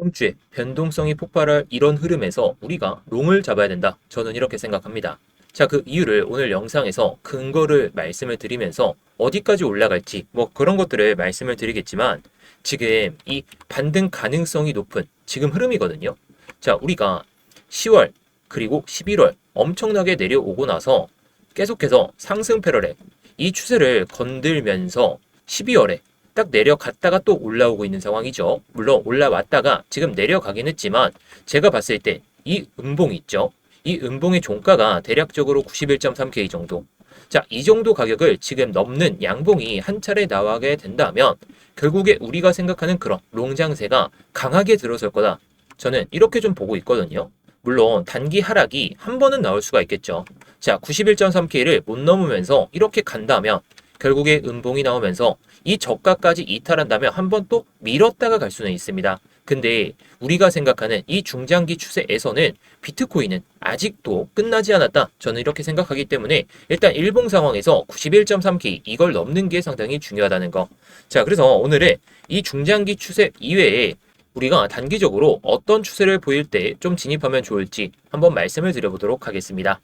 이번 주에 변동성이 폭발할 이런 흐름에서 우리가 롱을 잡아야 된다. 저는 이렇게 생각합니다. 자, 그 이유를 오늘 영상에서 근거를 말씀을 드리면서 어디까지 올라갈지 뭐 그런 것들을 말씀을 드리겠지만 지금 이 반등 가능성이 높은 지금 흐름이거든요. 자, 우리가 10월 그리고 11월 엄청나게 내려오고 나서 계속해서 상승 패러렐 이 추세를 건들면서 12월에 딱 내려갔다가 또 올라오고 있는 상황이죠. 물론 올라왔다가 지금 내려가긴 했지만 제가 봤을 때 이 음봉 있죠. 이 음봉의 종가가 대략적으로 91.3K 정도. 자, 이 정도 가격을 지금 넘는 양봉이 한 차례 나가게 된다면 결국에 우리가 생각하는 그런 롱장세가 강하게 들어설 거다. 저는 이렇게 좀 보고 있거든요. 물론 단기 하락이 한 번은 나올 수가 있겠죠. 자, 91.3K를 못 넘으면서 이렇게 간다면 결국에 음봉이 나오면서 이 저가까지 이탈한다면 한 번 또 밀었다가 갈 수는 있습니다. 근데 우리가 생각하는 이 중장기 추세에서는 비트코인은 아직도 끝나지 않았다. 저는 이렇게 생각하기 때문에 일단 일봉 상황에서 91.3K 이걸 넘는 게 상당히 중요하다는 거. 자, 그래서 오늘은 이 중장기 추세 이외에 우리가 단기적으로 어떤 추세를 보일 때 좀 진입하면 좋을지 한번 말씀을 드려보도록 하겠습니다.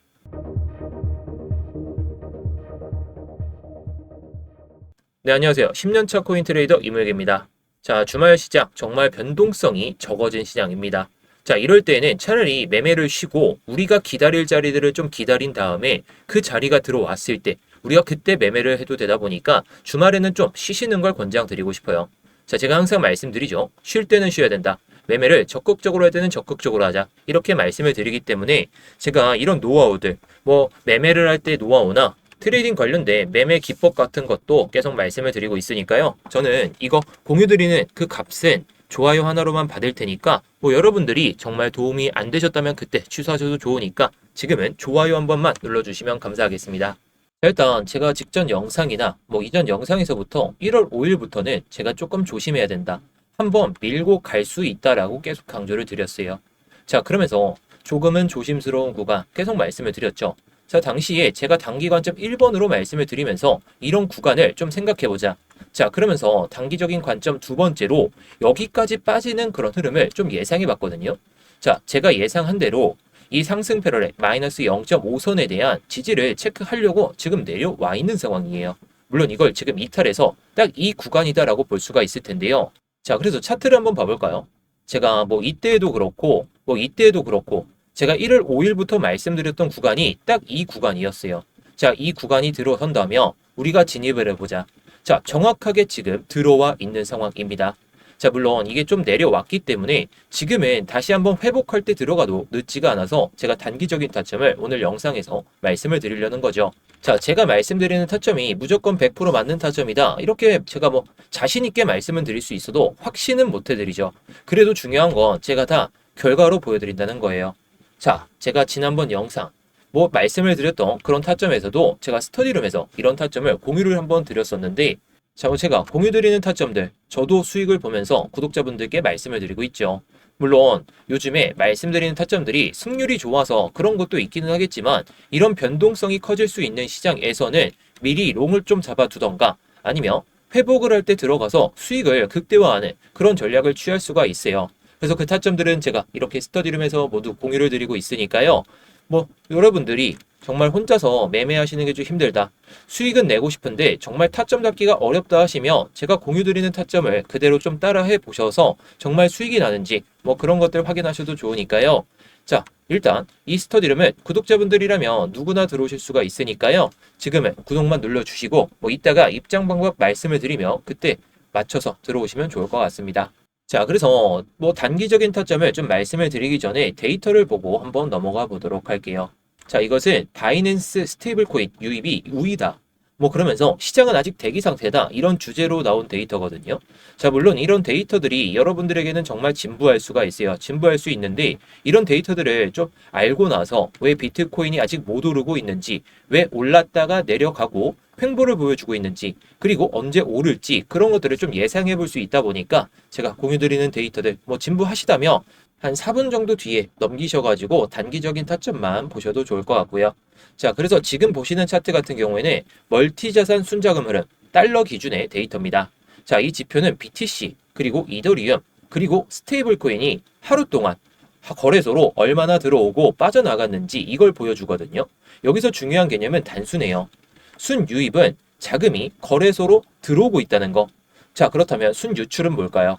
네, 안녕하세요. 10년차 코인 트레이더 이무혁입니다. 자, 주말 시장 정말 변동성이 적어진 시장입니다. 자, 이럴 때에는 차라리 매매를 쉬고 우리가 기다릴 자리들을 좀 기다린 다음에 그 자리가 들어왔을 때 우리가 그때 매매를 해도 되다 보니까 주말에는 좀 쉬시는 걸 권장드리고 싶어요. 자, 제가 항상 말씀드리죠. 쉴 때는 쉬어야 된다. 매매를 적극적으로 할 때는 적극적으로 하자. 이렇게 말씀을 드리기 때문에 제가 이런 노하우들, 뭐 매매를 할 때 노하우나 트레이딩 관련된 매매 기법 같은 것도 계속 말씀을 드리고 있으니까요. 저는 이거 공유드리는 그 값은 좋아요 하나로만 받을 테니까 뭐 여러분들이 정말 도움이 안 되셨다면 그때 취소하셔도 좋으니까 지금은 좋아요 한 번만 눌러주시면 감사하겠습니다. 일단 제가 직전 영상이나 뭐 이전 영상에서부터 1월 5일부터는 제가 조금 조심해야 된다. 한번 밀고 갈 수 있다라고 계속 강조를 드렸어요. 자, 그러면서 조금은 조심스러운 구간 계속 말씀을 드렸죠. 자, 당시에 제가 단기 관점 1번으로 말씀을 드리면서 이런 구간을 좀 생각해보자. 자, 그러면서 단기적인 관점 두 번째로 여기까지 빠지는 그런 흐름을 좀 예상해 봤거든요. 자, 제가 예상한 대로 이 상승 패러렐 마이너스 0.5선에 대한 지지를 체크하려고 지금 내려와 있는 상황이에요. 물론 이걸 지금 이탈해서 딱 이 구간이다라고 볼 수가 있을 텐데요. 자, 그래서 차트를 한번 봐볼까요? 제가 뭐 이때에도 그렇고 뭐 이때에도 그렇고 제가 1월 5일부터 말씀드렸던 구간이 딱 이 구간이었어요. 자, 이 구간이 들어선다면 우리가 진입을 해보자. 자, 정확하게 지금 들어와 있는 상황입니다. 자, 물론 이게 좀 내려왔기 때문에 지금은 다시 한번 회복할 때 들어가도 늦지가 않아서 제가 단기적인 타점을 오늘 영상에서 말씀을 드리려는 거죠. 자, 제가 말씀드리는 타점이 무조건 100% 맞는 타점이다. 이렇게 제가 뭐 자신 있게 말씀은 드릴 수 있어도 확신은 못 해드리죠. 그래도 중요한 건 제가 다 결과로 보여드린다는 거예요. 자, 제가 지난번 영상 뭐 말씀을 드렸던 그런 타점에서도 제가 스터디룸에서 이런 타점을 공유를 한번 드렸었는데 자, 제가 공유드리는 타점들 저도 수익을 보면서 구독자분들께 말씀을 드리고 있죠. 물론 요즘에 말씀드리는 타점들이 승률이 좋아서 그런 것도 있기는 하겠지만 이런 변동성이 커질 수 있는 시장에서는 미리 롱을 좀 잡아두던가 아니면 회복을 할 때 들어가서 수익을 극대화하는 그런 전략을 취할 수가 있어요. 그래서 그 타점들은 제가 이렇게 스터디룸에서 모두 공유를 드리고 있으니까요. 뭐 여러분들이 정말 혼자서 매매하시는 게 좀 힘들다. 수익은 내고 싶은데 정말 타점 잡기가 어렵다 하시면 제가 공유드리는 타점을 그대로 좀 따라해 보셔서 정말 수익이 나는지 뭐 그런 것들 확인하셔도 좋으니까요. 자, 일단 이 스터디룸은 구독자분들이라면 누구나 들어오실 수가 있으니까요. 지금은 구독만 눌러주시고 뭐 이따가 입장 방법 말씀을 드리며 그때 맞춰서 들어오시면 좋을 것 같습니다. 자, 그래서 뭐 단기적인 타점을 좀 말씀을 드리기 전에 데이터를 보고 한번 넘어가 보도록 할게요. 자, 이것은 바이낸스 스테이블 코인 유입이 우위다. 뭐 그러면서 시장은 아직 대기 상태다. 이런 주제로 나온 데이터거든요. 자, 물론 이런 데이터들이 여러분들에게는 정말 진부할 수가 있어요. 진부할 수 있는데 이런 데이터들을 좀 알고 나서 왜 비트코인이 아직 못 오르고 있는지, 왜 올랐다가 내려가고 횡보를 보여주고 있는지, 그리고 언제 오를지 그런 것들을 좀 예상해 볼 수 있다 보니까 제가 공유드리는 데이터들 뭐 진부하시다면 한 4분 정도 뒤에 넘기셔가지고 단기적인 타점만 보셔도 좋을 것 같고요. 자, 그래서 지금 보시는 차트 같은 경우에는 멀티자산 순자금 흐름, 달러 기준의 데이터입니다. 자, 이 지표는 BTC, 그리고 이더리움, 그리고 스테이블 코인이 하루 동안 거래소로 얼마나 들어오고 빠져나갔는지 이걸 보여주거든요. 여기서 중요한 개념은 단순해요. 순유입은 자금이 거래소로 들어오고 있다는 거. 자, 그렇다면 순유출은 뭘까요?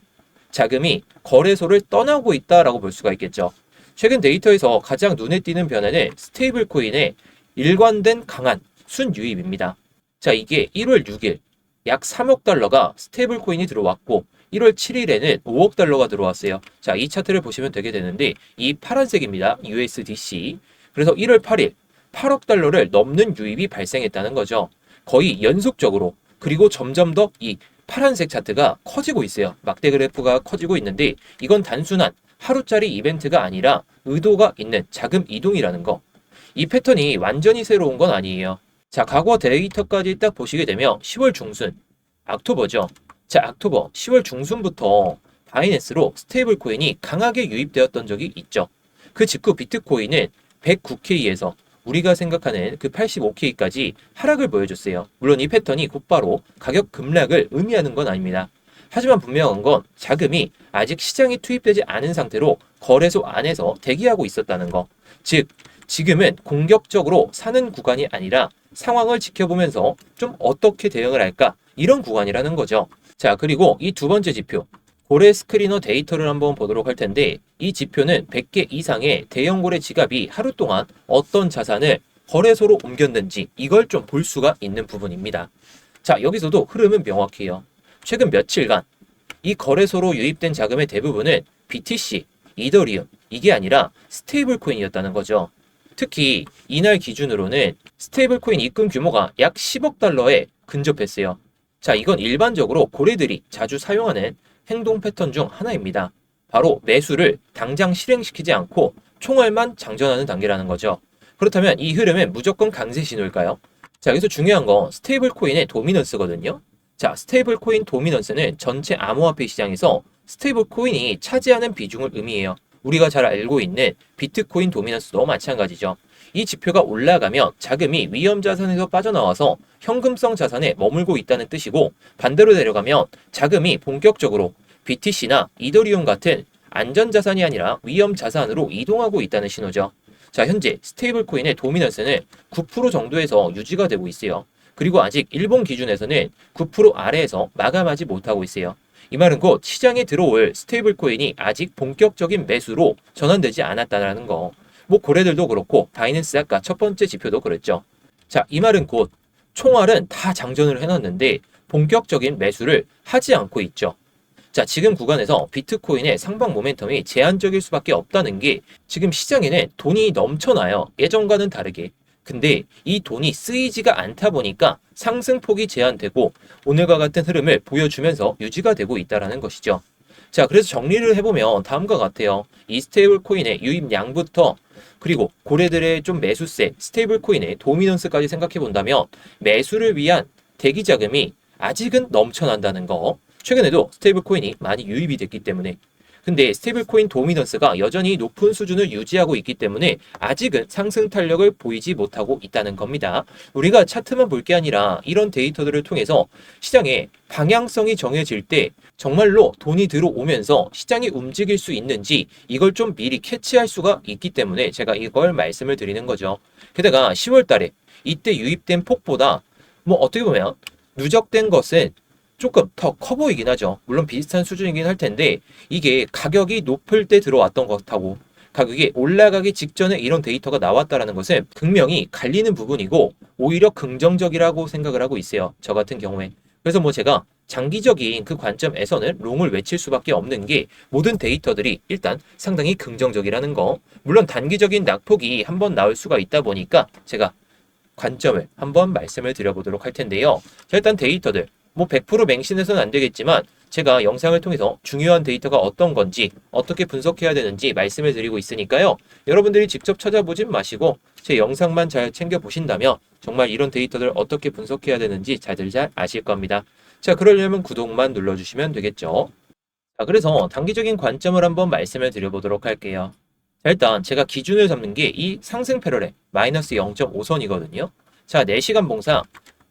자금이 거래소를 떠나고 있다라고 볼 수가 있겠죠. 최근 데이터에서 가장 눈에 띄는 변화는 스테이블 코인의 일관된 강한 순유입입니다. 자, 이게 1월 6일 약 3억 달러가 스테이블 코인이 들어왔고 1월 7일에는 5억 달러가 들어왔어요. 자, 이 차트를 보시면 되게 되는데 이 파란색입니다. USDC. 그래서 1월 8일 8억 달러를 넘는 유입이 발생했다는 거죠. 거의 연속적으로. 그리고 점점 더 이 파란색 차트가 커지고 있어요. 막대 그래프가 커지고 있는데 이건 단순한 하루짜리 이벤트가 아니라 의도가 있는 자금 이동이라는 거. 이 패턴이 완전히 새로운 건 아니에요. 자, 과거 데이터까지 딱 보시게 되면 10월 중순, 옥토버죠. 자, 옥토버, 10월 중순부터 바이낸스로 스테이블 코인이 강하게 유입되었던 적이 있죠. 그 직후 비트코인은 109K에서 우리가 생각하는 그 85K까지 하락을 보여줬어요. 물론 이 패턴이 곧바로 가격 급락을 의미하는 건 아닙니다. 하지만 분명한 건 자금이 아직 시장에 투입되지 않은 상태로 거래소 안에서 대기하고 있었다는 거. 즉, 지금은 공격적으로 사는 구간이 아니라 상황을 지켜보면서 좀 어떻게 대응을 할까? 이런 구간이라는 거죠. 자, 그리고 이 두 번째 지표. 고래 스크리너 데이터를 한번 보도록 할 텐데 이 지표는 100개 이상의 대형 고래 지갑이 하루 동안 어떤 자산을 거래소로 옮겼는지 이걸 좀 볼 수가 있는 부분입니다. 자, 여기서도 흐름은 명확해요. 최근 며칠간 이 거래소로 유입된 자금의 대부분은 BTC, 이더리움, 이게 아니라 스테이블 코인이었다는 거죠. 특히 이날 기준으로는 스테이블 코인 입금 규모가 약 10억 달러에 근접했어요. 자, 이건 일반적으로 고래들이 자주 사용하는 행동 패턴 중 하나입니다. 바로 매수를 당장 실행시키지 않고 총알만 장전하는 단계라는 거죠. 그렇다면 이 흐름은 무조건 강세 신호일까요? 자, 여기서 중요한 건 스테이블 코인의 도미넌스거든요. 자, 스테이블 코인 도미넌스는 전체 암호화폐 시장에서 스테이블 코인이 차지하는 비중을 의미해요. 우리가 잘 알고 있는 비트코인 도미넌스도 마찬가지죠. 이 지표가 올라가면 자금이 위험 자산에서 빠져나와서 현금성 자산에 머물고 있다는 뜻이고, 반대로 내려가면 자금이 본격적으로 BTC나 이더리움 같은 안전 자산이 아니라 위험 자산으로 이동하고 있다는 신호죠. 자, 현재 스테이블 코인의 도미넌스는 9% 정도에서 유지가 되고 있어요. 그리고 아직 일본 기준에서는 9% 아래에서 마감하지 못하고 있어요. 이 말은 곧 시장에 들어올 스테이블 코인이 아직 본격적인 매수로 전환되지 않았다는 거. 뭐 고래들도 그렇고 바이낸스 아까 첫 번째 지표도 그랬죠. 자, 이 말은 곧 총알은 다 장전을 해놨는데 본격적인 매수를 하지 않고 있죠. 자, 지금 구간에서 비트코인의 상방 모멘텀이 제한적일 수밖에 없다는 게 지금 시장에는 돈이 넘쳐나요. 예전과는 다르게. 근데 이 돈이 쓰이지가 않다 보니까 상승폭이 제한되고 오늘과 같은 흐름을 보여주면서 유지가 되고 있다는 것이죠. 자, 그래서 정리를 해보면 다음과 같아요. 이 스테이블 코인의 유입량부터 그리고 고래들의 좀 매수세, 스테이블 코인의 도미넌스까지 생각해 본다면 매수를 위한 대기 자금이 아직은 넘쳐난다는 거. 최근에도 스테이블 코인이 많이 유입이 됐기 때문에. 근데 스테이블 코인 도미넌스가 여전히 높은 수준을 유지하고 있기 때문에 아직은 상승 탄력을 보이지 못하고 있다는 겁니다. 우리가 차트만 볼 게 아니라 이런 데이터들을 통해서 시장의 방향성이 정해질 때 정말로 돈이 들어오면서 시장이 움직일 수 있는지 이걸 좀 미리 캐치할 수가 있기 때문에 제가 이걸 말씀을 드리는 거죠. 게다가 10월 달에 이때 유입된 폭보다 뭐 어떻게 보면 누적된 것은 조금 더 커 보이긴 하죠. 물론 비슷한 수준이긴 할 텐데 이게 가격이 높을 때 들어왔던 것하고 가격이 올라가기 직전에 이런 데이터가 나왔다는 것은 분명히 갈리는 부분이고 오히려 긍정적이라고 생각을 하고 있어요. 저 같은 경우에. 그래서 뭐 제가 장기적인 그 관점에서는 롱을 외칠 수밖에 없는 게 모든 데이터들이 일단 상당히 긍정적이라는 거. 물론 단기적인 낙폭이 한번 나올 수가 있다 보니까 제가 관점을 한번 말씀을 드려보도록 할 텐데요. 자, 일단 데이터들. 뭐 100% 맹신해서는 안 되겠지만 제가 영상을 통해서 중요한 데이터가 어떤 건지 어떻게 분석해야 되는지 말씀을 드리고 있으니까요. 여러분들이 직접 찾아보진 마시고 제 영상만 잘 챙겨 보신다면 정말 이런 데이터를 어떻게 분석해야 되는지 잘 아실 겁니다. 자, 그러려면 구독만 눌러주시면 되겠죠. 자, 그래서 단기적인 관점을 한번 말씀을 드려보도록 할게요. 자, 일단 제가 기준을 잡는 게 이 상승 패러렐 마이너스 0.5선이거든요. 자, 4시간 봉상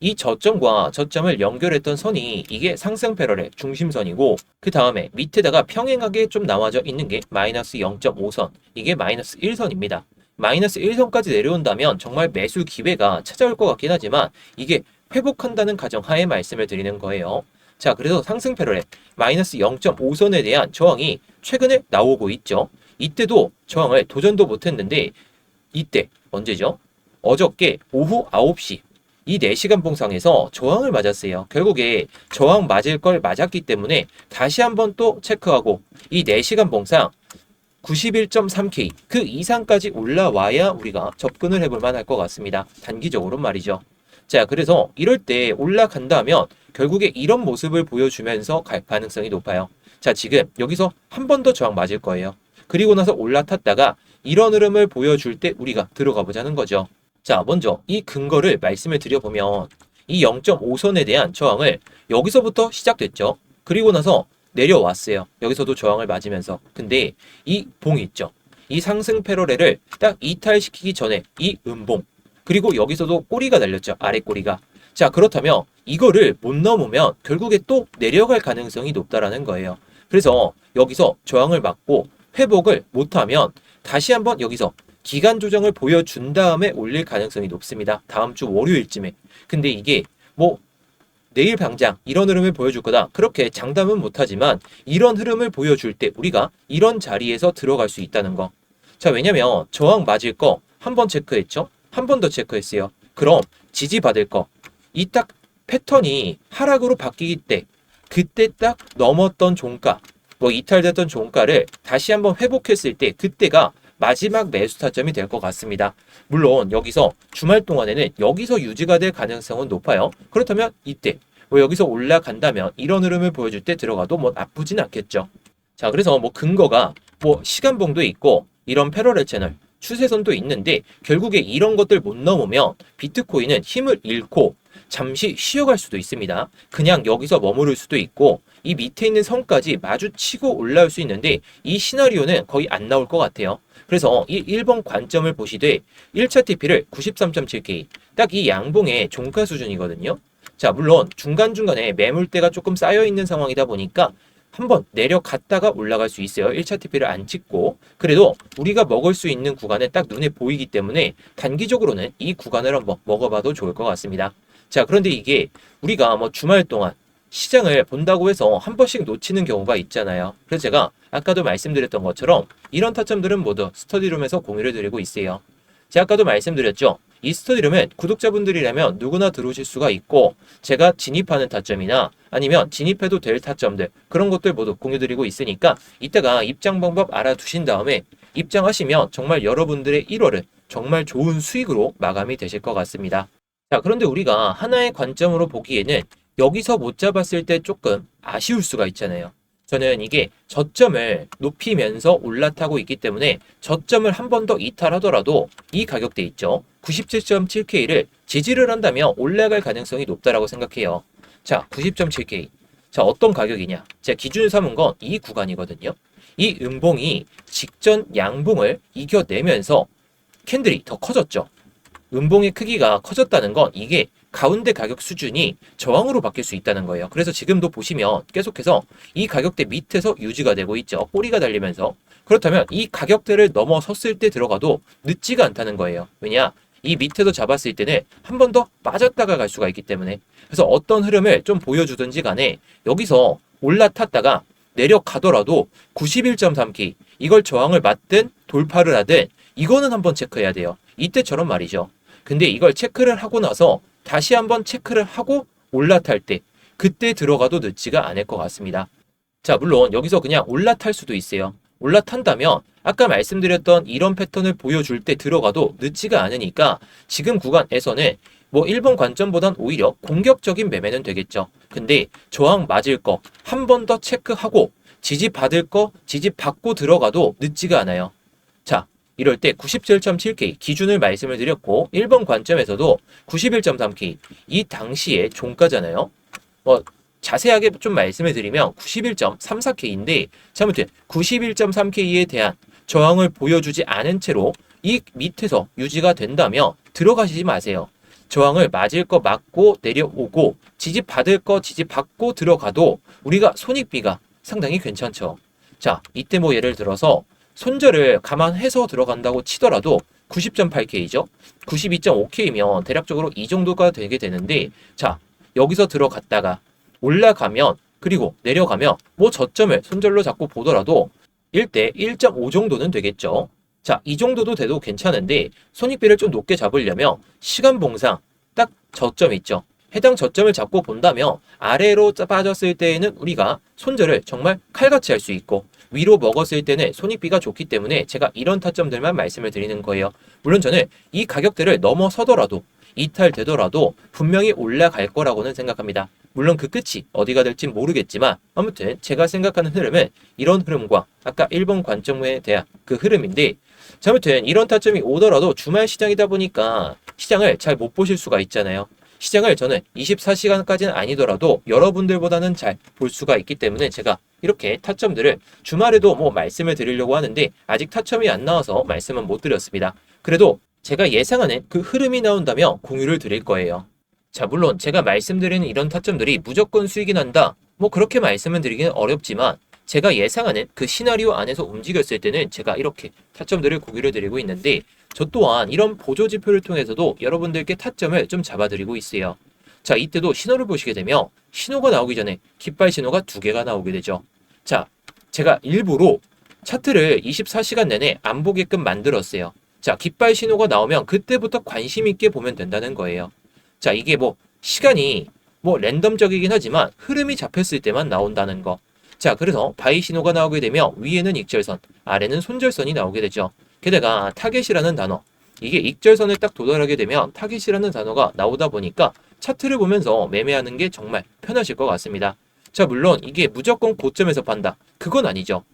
이 저점과 저점을 연결했던 선이 이게 상승 패러렐 중심선이고 그 다음에 밑에다가 평행하게 좀 나와져 있는 게 마이너스 0.5선 이게 마이너스 1선입니다. 마이너스 1선까지 내려온다면 정말 매수 기회가 찾아올 것 같긴 하지만 이게 회복한다는 가정하에 말씀을 드리는 거예요. 자, 그래서 상승 패러렐 마이너스 0.5선에 대한 저항이 최근에 나오고 있죠. 이때도 저항을 도전도 못했는데 이때 언제죠? 어저께 오후 9시 이 4시간 봉상에서 저항을 맞았어요. 결국에 저항 맞을 걸 맞았기 때문에 다시 한번 또 체크하고 이 4시간 봉상 91.3K 그 이상까지 올라와야 우리가 접근을 해볼 만할 것 같습니다. 단기적으로 말이죠. 자, 그래서 이럴 때 올라간다면 결국에 이런 모습을 보여주면서 갈 가능성이 높아요. 자, 지금 여기서 한 번 더 저항 맞을 거예요. 그리고 나서 올라탔다가 이런 흐름을 보여줄 때 우리가 들어가 보자는 거죠. 자, 먼저 이 근거를 말씀을 드려보면 이 0.5선에 대한 저항을 여기서부터 시작됐죠. 그리고 나서 내려왔어요. 여기서도 저항을 맞으면서. 근데 이 봉 있죠. 이 상승 패러렐을 딱 이탈시키기 전에 이 음봉. 그리고 여기서도 꼬리가 달렸죠. 아래 꼬리가. 자, 그렇다면 이거를 못 넘으면 결국에 또 내려갈 가능성이 높다라는 거예요. 그래서 여기서 저항을 맞고 회복을 못하면 다시 한번 여기서 기간 조정을 보여준 다음에 올릴 가능성이 높습니다. 다음 주 월요일쯤에. 근데 이게 뭐 내일 당장 이런 흐름을 보여줄 거다. 그렇게 장담은 못하지만 이런 흐름을 보여줄 때 우리가 이런 자리에서 들어갈 수 있다는 거. 자, 왜냐면 저항 맞을 거 한 번 체크했죠? 한 번 더 체크했어요. 그럼 지지받을 거. 이 딱 패턴이 하락으로 바뀌기 때 그때 딱 넘었던 종가 뭐 이탈됐던 종가를 다시 한번 회복했을 때 그때가 마지막 매수 타점이 될 것 같습니다. 물론 여기서 주말 동안에는 여기서 유지가 될 가능성은 높아요. 그렇다면 이때 뭐 여기서 올라간다면 이런 흐름을 보여줄 때 들어가도 뭐 나쁘진 않겠죠. 자, 그래서 뭐 근거가 뭐 시간봉도 있고 이런 패러렐 채널 추세선도 있는데 결국에 이런 것들 못 넘으면 비트코인은 힘을 잃고 잠시 쉬어갈 수도 있습니다. 그냥 여기서 머무를 수도 있고 이 밑에 있는 선까지 마주치고 올라올 수 있는데 이 시나리오는 거의 안 나올 것 같아요. 그래서 이 1번 관점을 보시되 1차 TP를 93.7K 딱 이 양봉의 종가 수준이거든요. 자, 물론 중간중간에 매물대가 조금 쌓여있는 상황이다 보니까 한번 내려갔다가 올라갈 수 있어요. 1차 TP를 안 찍고. 그래도 우리가 먹을 수 있는 구간은 딱 눈에 보이기 때문에 단기적으로는 이 구간을 한번 먹어봐도 좋을 것 같습니다. 자, 그런데 이게 우리가 뭐 주말 동안 시장을 본다고 해서 한 번씩 놓치는 경우가 있잖아요. 그래서 제가 아까도 말씀드렸던 것처럼 이런 타점들은 모두 스터디룸에서 공유를 드리고 있어요. 제가 아까도 말씀드렸죠. 이 스터디룸은 구독자분들이라면 누구나 들어오실 수가 있고 제가 진입하는 타점이나 아니면 진입해도 될 타점들 그런 것들 모두 공유드리고 있으니까 이따가 입장 방법 알아두신 다음에 입장하시면 정말 여러분들의 1월은 정말 좋은 수익으로 마감이 되실 것 같습니다. 자, 그런데 우리가 하나의 관점으로 보기에는 여기서 못 잡았을 때 조금 아쉬울 수가 있잖아요. 저는 이게 저점을 높이면서 올라타고 있기 때문에 저점을 한 번 더 이탈하더라도 이 가격대 있죠. 97.7K를 지지를 한다면 올라갈 가능성이 높다라고 생각해요. 자, 90.7K. 자, 어떤 가격이냐? 제가 기준을 삼은 건 이 구간이거든요. 이 음봉이 직전 양봉을 이겨내면서 캔들이 더 커졌죠. 음봉의 크기가 커졌다는 건 이게 가운데 가격 수준이 저항으로 바뀔 수 있다는 거예요. 그래서 지금도 보시면 계속해서 이 가격대 밑에서 유지가 되고 있죠. 꼬리가 달리면서. 그렇다면 이 가격대를 넘어섰을 때 들어가도 늦지가 않다는 거예요. 왜냐? 이 밑에서 잡았을 때는 한 번 더 빠졌다가 갈 수가 있기 때문에. 그래서 어떤 흐름을 좀 보여주든지 간에 여기서 올라탔다가 내려가더라도 91.3K 이걸 저항을 맞든 돌파를 하든 이거는 한번 체크해야 돼요. 이때처럼 말이죠. 근데 이걸 체크를 하고 나서 다시 한번 체크를 하고 올라탈 때 그때 들어가도 늦지가 않을 것 같습니다. 자, 물론 여기서 그냥 올라탈 수도 있어요. 올라탄다면 아까 말씀드렸던 이런 패턴을 보여줄 때 들어가도 늦지가 않으니까 지금 구간에서는 뭐 1번 관점보단 오히려 공격적인 매매는 되겠죠. 근데 저항 맞을 거 한 번 더 체크하고 지지 받을 거 지지 받고 들어가도 늦지가 않아요. 자, 이럴 때 97.7K 기준을 말씀을 드렸고 1번 관점에서도 91.3K 이 당시에 종가잖아요. 자세하게 좀 말씀을 드리면 91.34K인데 잘못해 91.3K에 대한 저항을 보여주지 않은 채로 이 밑에서 유지가 된다면 들어가시지 마세요. 저항을 맞을 거 맞고 내려오고 지지 받을 거 지지 받고 들어가도 우리가 손익비가 상당히 괜찮죠. 자, 이때 뭐 예를 들어서 손절을 감안해서 들어간다고 치더라도 90.8K죠. 92.5K면 대략적으로 이 정도가 되게 되는데, 자, 여기서 들어갔다가 올라가면 그리고 내려가면 뭐 저점을 손절로 잡고 보더라도 1대 1.5 정도는 되겠죠. 자, 이 정도도 돼도 괜찮은데 손익비를 좀 높게 잡으려면 시간봉상 딱 저점 있죠. 해당 저점을 잡고 본다면 아래로 빠졌을 때에는 우리가 손절을 정말 칼같이 할 수 있고 위로 먹었을 때는 손익비가 좋기 때문에 제가 이런 타점들만 말씀을 드리는 거예요. 물론 저는 이 가격대를 넘어서더라도 이탈되더라도 분명히 올라갈 거라고는 생각합니다. 물론 그 끝이 어디가 될지 모르겠지만 아무튼 제가 생각하는 흐름은 이런 흐름과 아까 1번 관점에 대한 그 흐름인데, 자, 아무튼 이런 타점이 오더라도 주말 시장이다 보니까 시장을 잘 못 보실 수가 있잖아요. 시장을 저는 24시간까지는 아니더라도 여러분들보다는 잘 볼 수가 있기 때문에 제가 이렇게 타점들을 주말에도 뭐 말씀을 드리려고 하는데 아직 타점이 안 나와서 말씀은 못 드렸습니다. 그래도 제가 예상하는 그 흐름이 나온다면 공유를 드릴 거예요. 자, 물론 제가 말씀드리는 이런 타점들이 무조건 수익이 난다, 뭐 그렇게 말씀을 드리기는 어렵지만 제가 예상하는 그 시나리오 안에서 움직였을 때는 제가 이렇게 타점들을 공유를 드리고 있는데, 저 또한 이런 보조지표를 통해서도 여러분들께 타점을 좀 잡아드리고 있어요. 자, 이때도 신호를 보시게 되면 신호가 나오기 전에 깃발 신호가 2개가 나오게 되죠. 자, 제가 일부러 차트를 24시간 내내 안 보게끔 만들었어요. 자, 깃발 신호가 나오면 그때부터 관심 있게 보면 된다는 거예요. 자, 이게 뭐 시간이 뭐 랜덤적이긴 하지만 흐름이 잡혔을 때만 나온다는 거. 자, 그래서 바이 신호가 나오게 되면 위에는 익절선, 아래는 손절선이 나오게 되죠. 게다가 타겟이라는 단어, 이게 익절선을 딱 도달하게 되면 타겟이라는 단어가 나오다 보니까 차트를 보면서 매매하는 게 정말 편하실 것 같습니다. 자, 물론 이게 무조건 고점에서 판다, 그건 아니죠.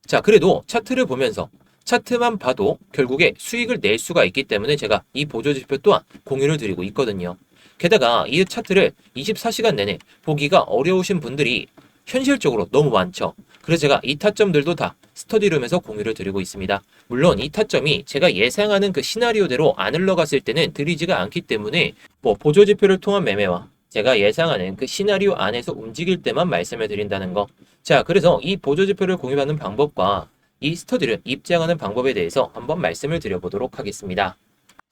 자, 그래도 차트를 보면서 차트만 봐도 결국에 수익을 낼 수가 있기 때문에 제가 이 보조지표 또한 공유를 드리고 있거든요. 게다가 이 차트를 24시간 내내 보기가 어려우신 분들이 현실적으로 너무 많죠. 그래서 제가 이 타점들도 다 스터디룸에서 공유를 드리고 있습니다. 물론 이 타점이 제가 예상하는 그 시나리오대로 안 흘러갔을 때는 드리지가 않기 때문에 뭐 보조지표를 통한 매매와 제가 예상하는 그 시나리오 안에서 움직일 때만 말씀을 드린다는 거. 자, 그래서 이 보조지표를 공유하는 방법과 이 스터디를 입장하는 방법에 대해서 한번 말씀을 드려보도록 하겠습니다.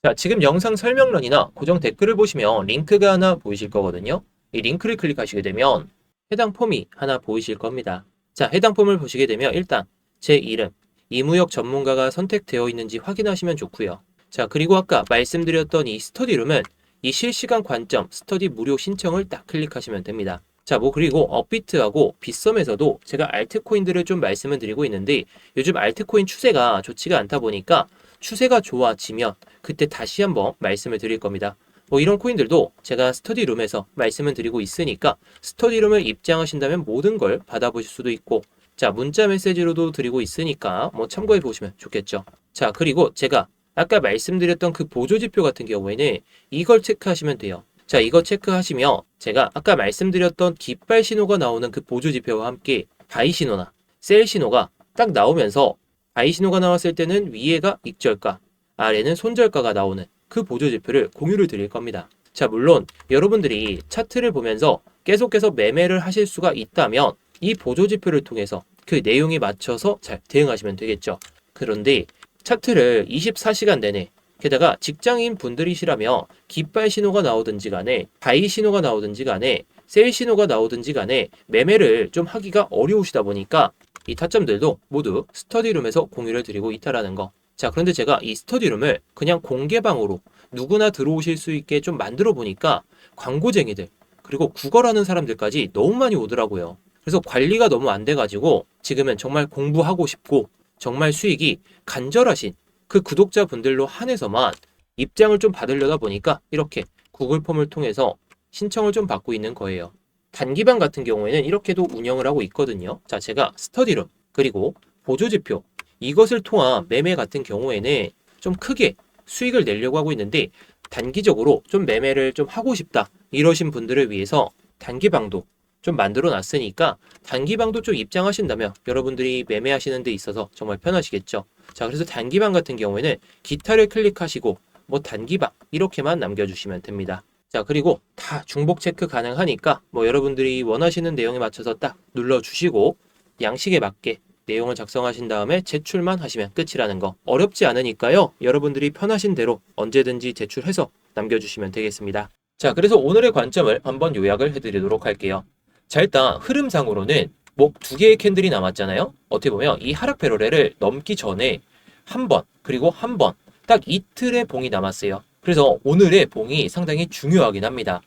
자, 지금 영상 설명란이나 고정 댓글을 보시면 링크가 하나 보이실 거거든요. 이 링크를 클릭하시게 되면 해당 폼이 하나 보이실 겁니다. 자, 해당 폼을 보시게 되면 일단 제 이름, 이무역 전문가가 선택되어 있는지 확인하시면 좋고요. 자, 그리고 아까 말씀드렸던 이 스터디룸은 이 실시간 관점 스터디 무료 신청을 딱 클릭하시면 됩니다. 자, 뭐 그리고 업비트하고 빗썸에서도 제가 알트코인들을 좀 말씀을 드리고 있는데 요즘 알트코인 추세가 좋지가 않다 보니까 추세가 좋아지면 그때 다시 한번 말씀을 드릴 겁니다. 뭐 이런 코인들도 제가 스터디룸에서 말씀을 드리고 있으니까 스터디룸을 입장하신다면 모든 걸 받아보실 수도 있고, 자, 문자 메시지로도 드리고 있으니까 뭐 참고해 보시면 좋겠죠. 자, 그리고 제가 아까 말씀드렸던 그 보조지표 같은 경우에는 이걸 체크하시면 돼요. 자, 이거 체크하시면 제가 아까 말씀드렸던 깃발 신호가 나오는 그 보조지표와 함께 바이 신호나 셀 신호가 딱 나오면서 바이 신호가 나왔을 때는 위에가 익절가, 아래는 손절가가 나오는 그 보조지표를 공유를 드릴 겁니다. 자, 물론 여러분들이 차트를 보면서 계속해서 매매를 하실 수가 있다면 이 보조지표를 통해서 그 내용에 맞춰서 잘 대응하시면 되겠죠. 그런데 차트를 24시간 내내, 게다가 직장인 분들이시라면 깃발 신호가 나오든지 간에 바이 신호가 나오든지 간에 셀 신호가 나오든지 간에 매매를 좀 하기가 어려우시다 보니까 이 타점들도 모두 스터디룸에서 공유를 드리고 있다라는 거. 자, 그런데 제가 이 스터디룸을 그냥 공개방으로 누구나 들어오실 수 있게 좀 만들어 보니까 광고쟁이들 그리고 구걸하는 사람들까지 너무 많이 오더라고요. 그래서 관리가 너무 안 돼가지고 지금은 정말 공부하고 싶고 정말 수익이 간절하신 그 구독자분들로 한해서만 입장을 좀 받으려다 보니까 이렇게 구글 폼을 통해서 신청을 좀 받고 있는 거예요. 단기방 같은 경우에는 이렇게도 운영을 하고 있거든요. 자, 제가 스터디룸 그리고 보조지표 이것을 통한 매매 같은 경우에는 좀 크게 수익을 내려고 하고 있는데 단기적으로 좀 매매를 좀 하고 싶다 이러신 분들을 위해서 단기방도 좀 만들어 놨으니까 단기방도 좀 입장하신다면 여러분들이 매매하시는 데 있어서 정말 편하시겠죠. 자, 그래서 단기방 같은 경우에는 기타를 클릭하시고 뭐 단기박 이렇게만 남겨주시면 됩니다. 자, 그리고 다 중복 체크 가능하니까 뭐 여러분들이 원하시는 내용에 맞춰서 딱 눌러주시고 양식에 맞게 내용을 작성하신 다음에 제출만 하시면 끝이라는 거. 어렵지 않으니까요. 여러분들이 편하신 대로 언제든지 제출해서 남겨주시면 되겠습니다. 자, 그래서 오늘의 관점을 한번 요약을 해드리도록 할게요. 자, 일단 흐름상으로는 뭐 두 개의 캔들이 남았잖아요. 어떻게 보면 이 하락 패러렐을 넘기 전에 한 번, 그리고 한 번, 딱 이틀의 봉이 남았어요. 그래서 오늘의 봉이 상당히 중요하긴 합니다.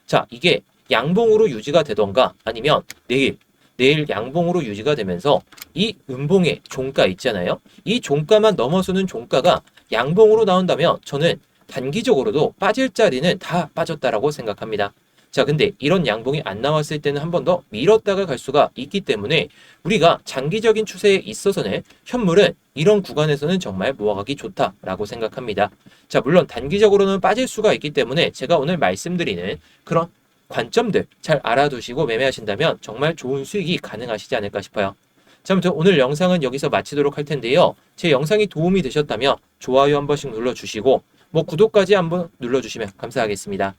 자, 이게 양봉으로 유지가 되던가 아니면 내일 양봉으로 유지가 되면서 이 음봉의 종가 있잖아요. 이 종가만 넘어서는 종가가 양봉으로 나온다면 저는 단기적으로도 빠질 자리는 다 빠졌다라고 생각합니다. 자, 근데 이런 양봉이 안 나왔을 때는 한 번 더 밀었다가 갈 수가 있기 때문에 우리가 장기적인 추세에 있어서는 현물은 이런 구간에서는 정말 모아가기 좋다라고 생각합니다. 자, 물론 단기적으로는 빠질 수가 있기 때문에 제가 오늘 말씀드리는 그런 관점들 잘 알아두시고 매매하신다면 정말 좋은 수익이 가능하시지 않을까 싶어요. 자, 아무튼 오늘 영상은 여기서 마치도록 할 텐데요. 제 영상이 도움이 되셨다면 좋아요 한 번씩 눌러주시고 뭐 구독까지 한번 눌러주시면 감사하겠습니다.